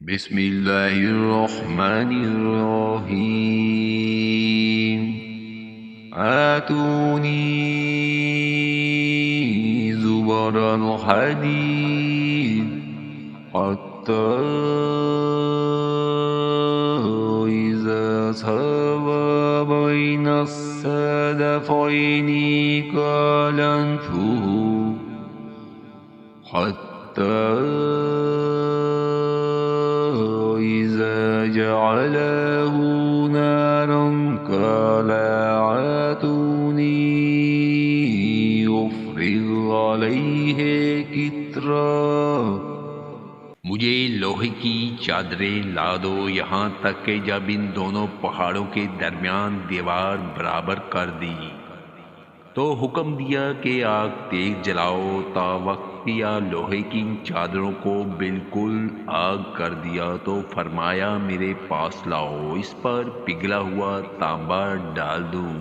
बिस्मिल्लाहिर्रहमानिर्रहीम। आतूनी ज़ुबरल हदीद हत्ता इज़ा सवा बैना सदफ़ैनि क़ाल अंफुहू हत्ता इज़ा जअलहू नारन क़ाल आतूनी उफ़्रिग़ अलैहि क़ित्रा। मुझे लोहे की चादरें ला दो, यहाँ तक कि जब इन दोनों पहाड़ों के दरमियान दीवार बराबर कर दी तो हुक्म दिया कि आग तेज जलाओ। ता वक्त दिया लोहे की इन चादरों को बिल्कुल आग कर दिया तो फरमाया मेरे पास लाओ, इस पर पिघला हुआ तांबा डाल दूं।